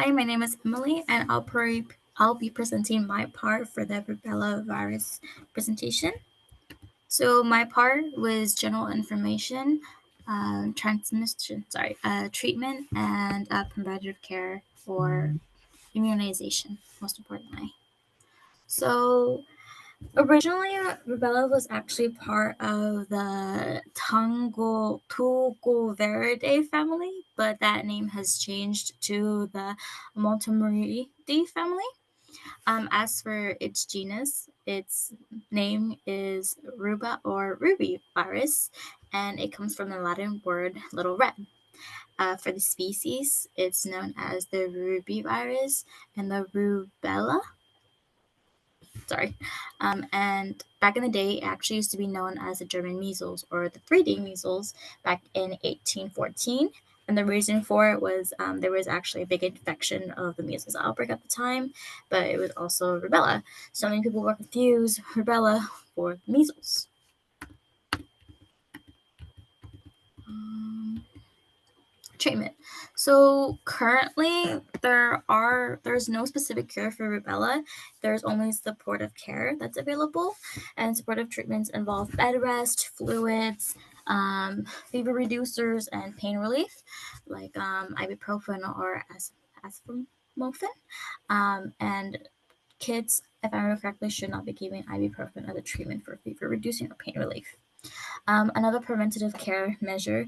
Hi, my name is Emily, and I'll be presenting my part for the Rubella Virus presentation. So my part was general information, treatment, and preventative care for immunization, most importantly. So originally, rubella was actually part of the Tungulveridae family, but that name has changed to the Montemeridae family. As for its genus, its name is Ruba or ruby virus, and it comes from the Latin word little red. For the species, it's known as the ruby virus and the rubella. Sorry. And back in the day, it actually used to be known as the German measles or the 3D measles back in 1814. And the reason for it was there was actually a big infection of the measles outbreak at the time, but it was also rubella. So many people will confuse rubella for measles. Um, Treatment. So currently there's no specific cure for rubella. There's only supportive care that's available, and supportive treatments involve bed rest, fluids, fever reducers, and pain relief, like ibuprofen or acetaminophen. And kids, if I remember correctly, should not be giving ibuprofen as a treatment for fever reducing or pain relief. Another preventative care measure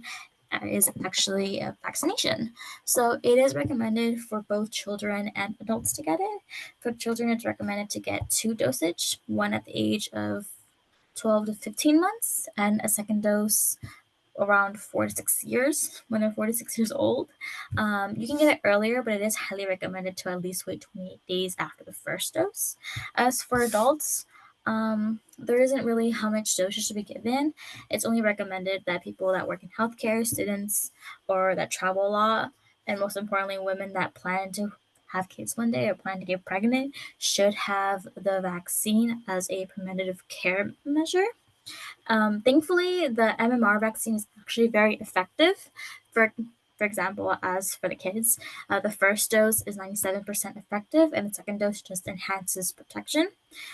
is actually a vaccination. So it is recommended for both children and adults to get it. For children, it's recommended to get two dosage, one at the age of 12 to 15 months, and a second dose around 4 to 6 years when they're 4 to 6 years old. You can get it earlier, but it is highly recommended to at least wait 28 days after the first dose. As for adults, there isn't really how much dosage should be given. It's only recommended that people that work in healthcare, students, or that travel a lot, and most importantly, women that plan to have kids one day or plan to get pregnant should have the vaccine as a preventative care measure. Thankfully, the MMR vaccine is actually very effective. For example, as for the kids, the first dose is 97% effective, and the second dose just enhances protection.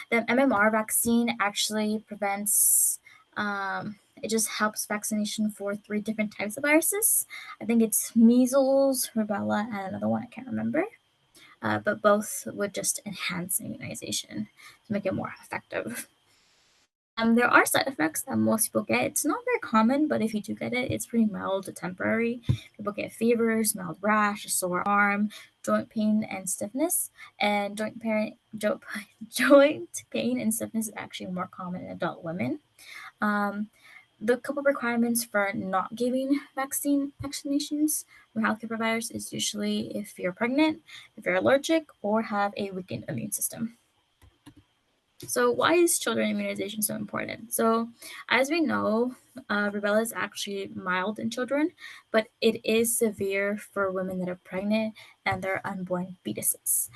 The MMR vaccine actually prevents. It just helps vaccination for 3 different types of viruses. I think it's measles, rubella, and another one I can't remember. But both would just enhance immunization to make it more effective. There are side effects that most people get. It's not very common, but if you do get it, it's pretty mild to temporary. People get fevers, mild rash, a sore arm, joint pain, and stiffness. And joint pain and stiffness is actually more common in adult women. Um, the couple requirements for not giving vaccinations from healthcare providers is usually if you're pregnant, if you're allergic, or have a weakened immune system. So, why is children immunization so important? So, as we know, rubella is actually mild in children, but it is severe for women that are pregnant and their unborn fetuses.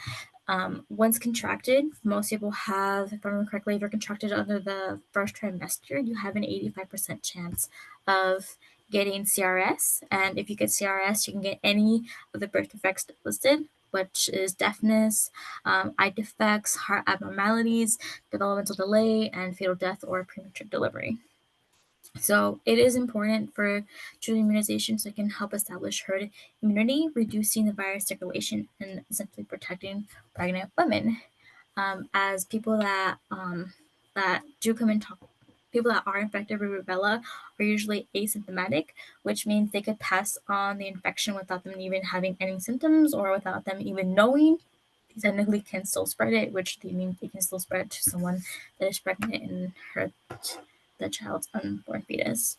Once contracted, most people have, if I remember correctly, if you're contracted under the first trimester, you have an 85% chance of getting CRS. And if you get CRS, you can get any of the birth defects listed, which is deafness, eye defects, heart abnormalities, developmental delay, and fetal death or premature delivery. So it is important for children immunization so it can help establish herd immunity, reducing the virus circulation and essentially protecting pregnant women. As people that do come in talk, people that are infected with rubella are usually asymptomatic, which means they could pass on the infection without them even having any symptoms or without them even knowing. They technically can still spread it, which means they can still spread it to someone that is pregnant and hurt the child's unborn fetus.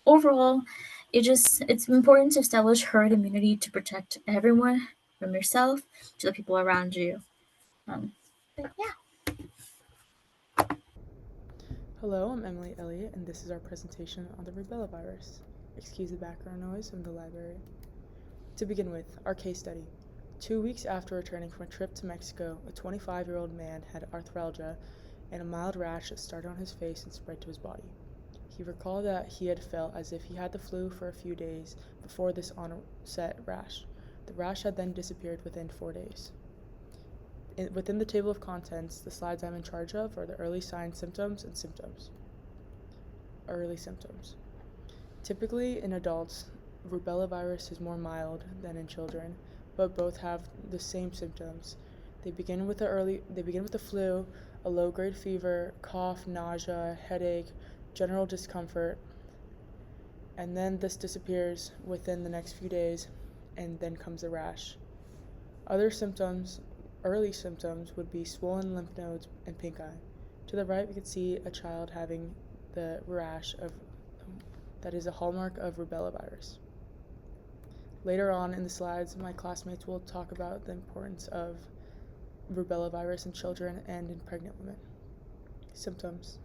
Overall, it's important to establish herd immunity to protect everyone from yourself to the people around you. But yeah. Hello, I'm Emily Elliott, and this is our presentation on the Rubella virus. Excuse the background noise from the library. To begin with, our case study. 2 weeks after returning from a trip to Mexico, a 25-year-old man had arthralgia and a mild rash that started on his face and spread to his body. He recalled that he had felt as if he had the flu for a few days before this onset rash. The rash had then disappeared within 4 days. Within the table of contents, the slides I'm in charge of are the early signs, symptoms, and symptoms. Early symptoms. Typically, in adults, rubella virus is more mild than in children, but both have the same symptoms. They begin with the flu, a low-grade fever, cough, nausea, headache, general discomfort, and then this disappears within the next few days, and then comes the rash. Other symptoms, early symptoms, would be swollen lymph nodes and pink eye. To the right, we can see a child having the rash that is a hallmark of rubella virus. Later on in the slides, my classmates will talk about the importance of rubella virus in children and in pregnant women. Symptoms.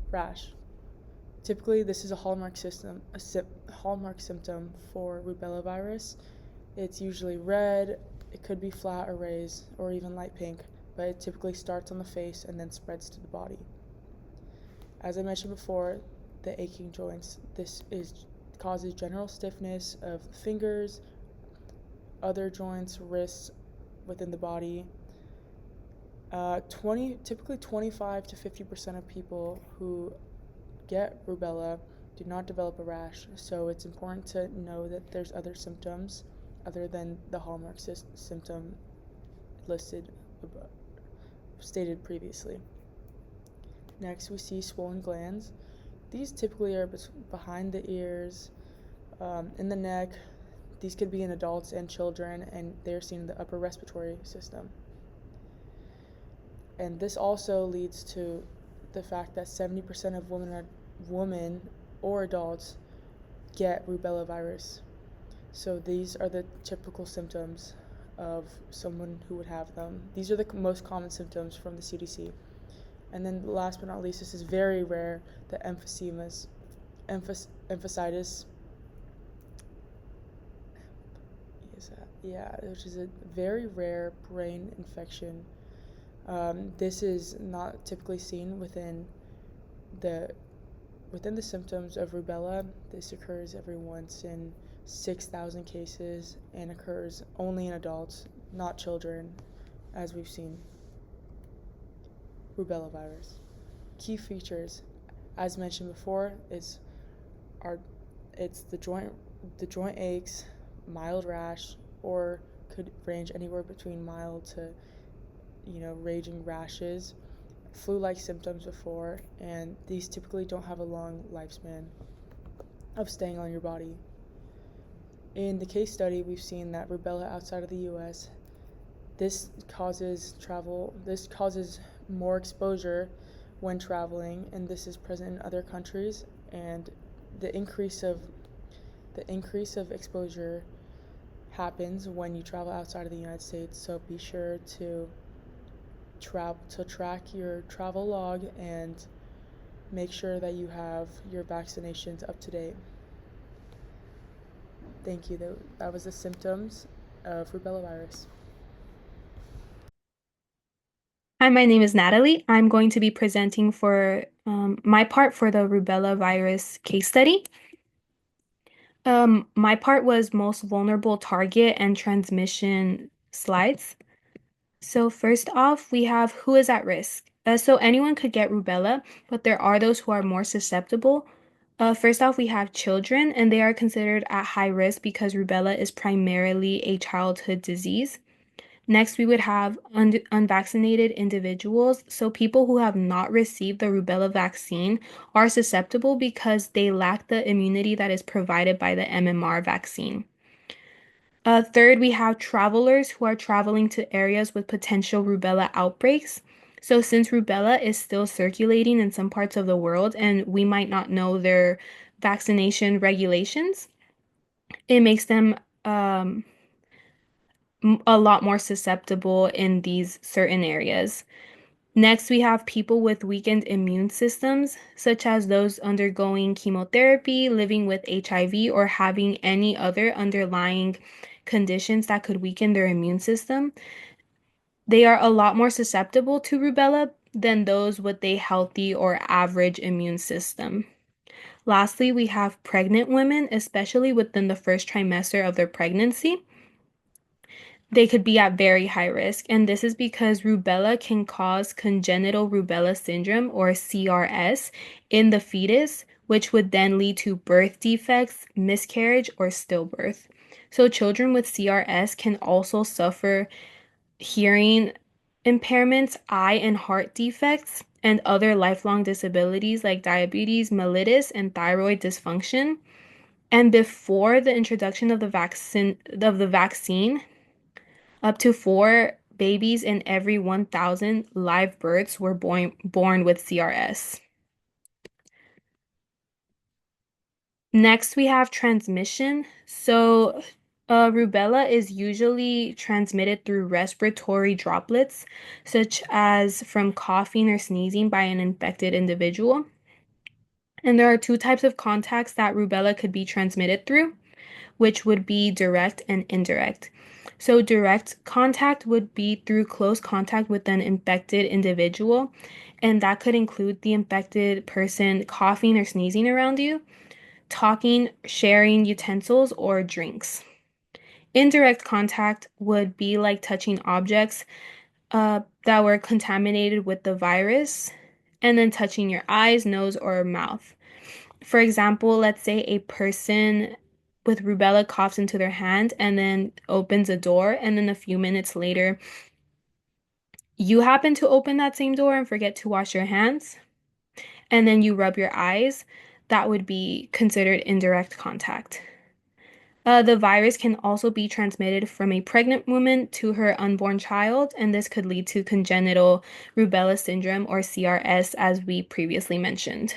Rash. Typically, this is a hallmark symptom for rubella virus. It's usually red, it could be flat or raised, or even light pink, but it typically starts on the face and then spreads to the body. As I mentioned before, the aching joints. Causes general stiffness of fingers, other joints, wrists within the body. Typically 25 to 50% of people who get rubella do not develop a rash, so it's important to know that there's other symptoms other than the hallmark symptom stated previously. Next, we see swollen glands. These typically are behind the ears, in the neck. These could be in adults and children, and they're seen in the upper respiratory system. And this also leads to the fact that 70% of women or adults get rubella virus. So these are the typical symptoms of someone who would have them. These are the most common symptoms from the CDC. And then last but not least, this is very rare, the emphysema, which is a very rare brain infection. This is not typically seen within the symptoms of rubella. This occurs every once in 6,000 cases and occurs only in adults, not children, as we've seen. Rubella virus. Key features, as mentioned before, it's the joint aches, mild rash, or could range anywhere between mild to raging rashes, flu-like symptoms before, and these typically don't have a long lifespan of staying on your body. In the case study, we've seen that rubella outside of the US, this causes more exposure when traveling, and this is present in other countries, and the increase of exposure happens when you travel outside of the United States, so be sure to track your travel log and make sure that you have your vaccinations up to date. Thank you. That was the symptoms of rubella virus. Hi, my name is Natalie. I'm going to be presenting for my part for the rubella virus case study. My part was most vulnerable target and transmission slides. So first off, we have who is at risk. So anyone could get rubella, but there are those who are more susceptible. First off, we have children, and they are considered at high risk because rubella is primarily a childhood disease. Next, we would have unvaccinated individuals. So people who have not received the rubella vaccine are susceptible because they lack the immunity that is provided by the MMR vaccine. Third, we have travelers who are traveling to areas with potential rubella outbreaks. So since rubella is still circulating in some parts of the world and we might not know their vaccination regulations, it makes them a lot more susceptible in these certain areas. Next, we have people with weakened immune systems, such as those undergoing chemotherapy, living with HIV, or having any other underlying conditions that could weaken their immune system. They are a lot more susceptible to rubella than those with a healthy or average immune system. Lastly, we have pregnant women, especially within the first trimester of their pregnancy. they could be at very high risk. And this is because rubella can cause congenital rubella syndrome or CRS in the fetus, which would then lead to birth defects, miscarriage, or stillbirth. So, children with CRS can also suffer hearing impairments, eye and heart defects, and other lifelong disabilities like diabetes, mellitus, and thyroid dysfunction. And before the introduction of the vaccine, up to 4 babies in every 1,000 live births were born with CRS. Next, we have transmission. So, rubella is usually transmitted through respiratory droplets, such as from coughing or sneezing by an infected individual. And there are two types of contacts that rubella could be transmitted through, which would be direct and indirect. So, direct contact would be through close contact with an infected individual, and that could include the infected person coughing or sneezing around you, talking, sharing utensils, or drinks. Indirect contact would be like touching objects that were contaminated with the virus, and then touching your eyes, nose, or mouth. For example, let's say a person with rubella coughs into their hand and then opens a door, and then a few minutes later, you happen to open that same door and forget to wash your hands, and then you rub your eyes. That would be considered indirect contact. The virus can also be transmitted from a pregnant woman to her unborn child, and this could lead to congenital rubella syndrome or CRS, as we previously mentioned.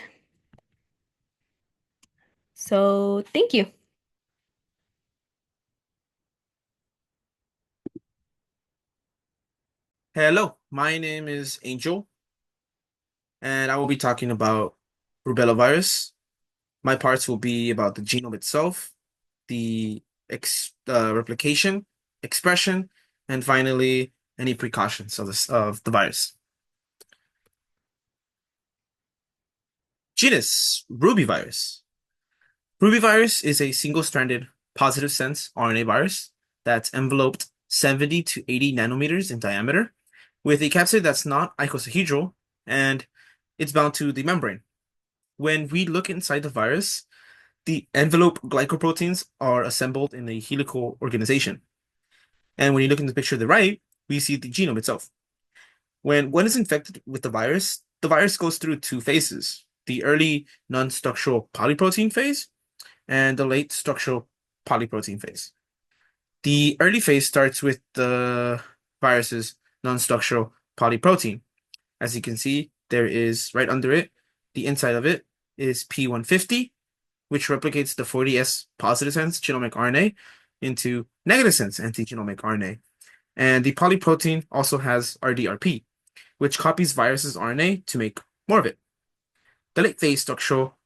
So, thank you. Hello, my name is Angel, and I will be talking about rubella virus. My parts will be about the genome itself, the replication, expression, and finally any precautions of the virus. Genus Rubivirus. Rubivirus is a single-stranded positive sense RNA virus that's enveloped 70 to 80 nanometers in diameter with a capsid that's not icosahedral, and it's bound to the membrane. When we look inside the virus, the envelope glycoproteins are assembled in a helical organization. And when you look in the picture to the right, we see the genome itself. When one is infected with the virus goes through two phases, the early non-structural polyprotein phase and the late structural polyprotein phase. The early phase starts with the virus's non-structural polyprotein. As you can see, there is right under it, the inside of it is P150, which replicates the 40S positive sense genomic RNA into negative sense antigenomic RNA. And the polyprotein also has RDRP, which copies virus's RNA to make more of it. The late phase structural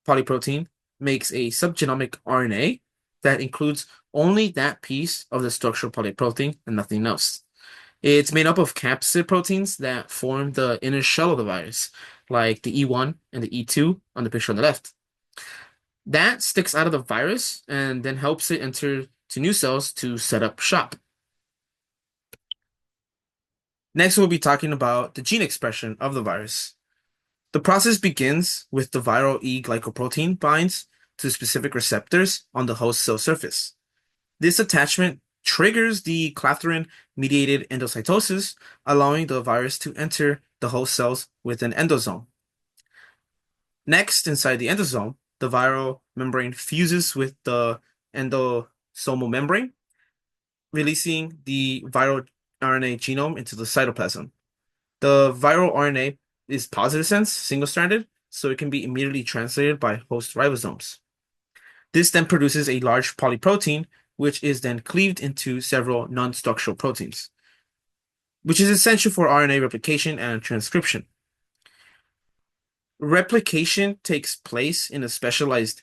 polyprotein makes a subgenomic RNA that includes only that piece of the structural polyprotein and nothing else. It's made up of capsid proteins that form the inner shell of the virus, like the E1 and the E2 on the picture on the left. That sticks out of the virus and then helps it enter to new cells to set up shop. Next, we'll be talking about the gene expression of the virus. The process begins with the viral E glycoprotein binds to specific receptors on the host cell surface. This attachment triggers the clathrin-mediated endocytosis, allowing the virus to enter the host cells with an endosome. Next, inside the endosome, the viral membrane fuses with the endosomal membrane, releasing the viral RNA genome into the cytoplasm. The viral RNA is positive sense, single-stranded, so it can be immediately translated by host ribosomes. This then produces a large polyprotein, which is then cleaved into several non-structural proteins, which is essential for RNA replication and transcription. Replication takes place in a specialized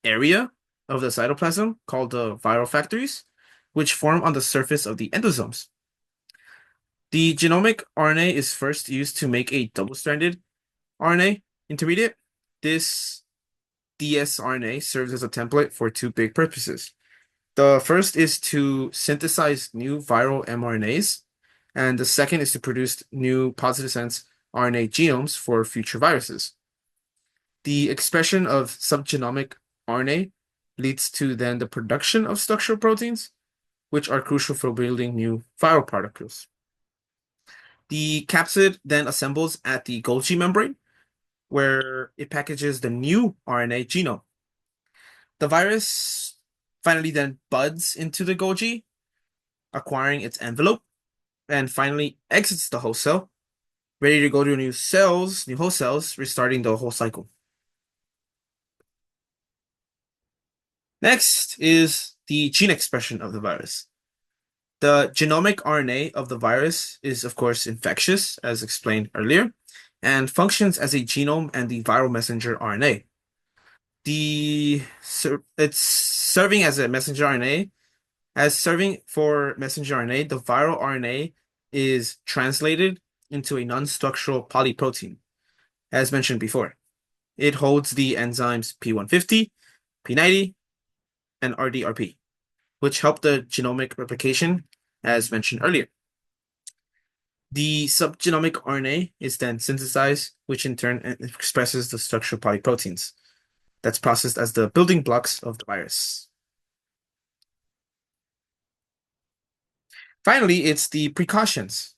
area of the cytoplasm called the viral factories, which form on the surface of the endosomes. The genomic RNA is first used to make a double-stranded RNA intermediate. This dsRNA serves as a template for two big purposes. The first is to synthesize new viral mRNAs, and the second is to produce new positive sense RNA genomes for future viruses. The expression of subgenomic RNA leads to then the production of structural proteins, which are crucial for building new viral particles. The capsid then assembles at the Golgi membrane, where it packages the new RNA genome. The virus finally then buds into the Golgi, acquiring its envelope, and finally exits the host cell, ready to go to new host cells, restarting the whole cycle. Next is the gene expression of the virus. The genomic RNA of the virus is, of course, infectious, as explained earlier, and functions as a genome and the viral messenger RNA. It's serving as a messenger RNA. As serving for messenger RNA, the viral RNA is translated into a non-structural polyprotein, as mentioned before. It holds the enzymes P150, P90, and RDRP, which help the genomic replication, as mentioned earlier. The subgenomic RNA is then synthesized, which in turn expresses the structural polyproteins. That's processed as the building blocks of the virus. Finally, it's the precautions.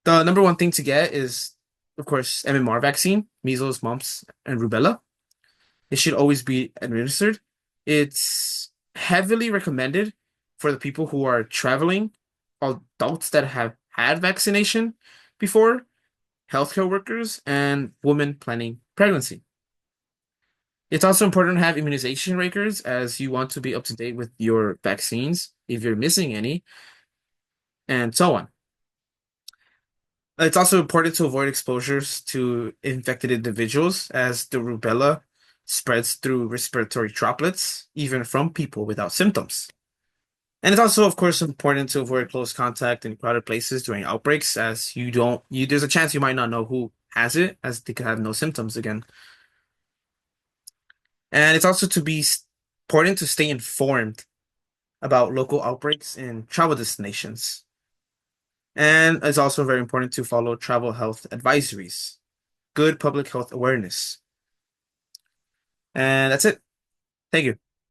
The number one thing to get is, of course, MMR vaccine, measles, mumps, and rubella. It should always be administered. It's heavily recommended for the people who are traveling, adults that have had vaccination before, healthcare workers, and women planning pregnancy. It's also important to have immunization records as you want to be up to date with your vaccines if you're missing any, and so on. It's also important to avoid exposures to infected individuals as the rubella spreads through respiratory droplets, even from people without symptoms. And it's also, of course, important to avoid close contact in crowded places during outbreaks, as there's a chance you might not know who has it, as they could have no symptoms again. And it's also important to stay informed about local outbreaks in travel destinations. And it's also very important to follow travel health advisories, good public health awareness. And that's it. Thank you.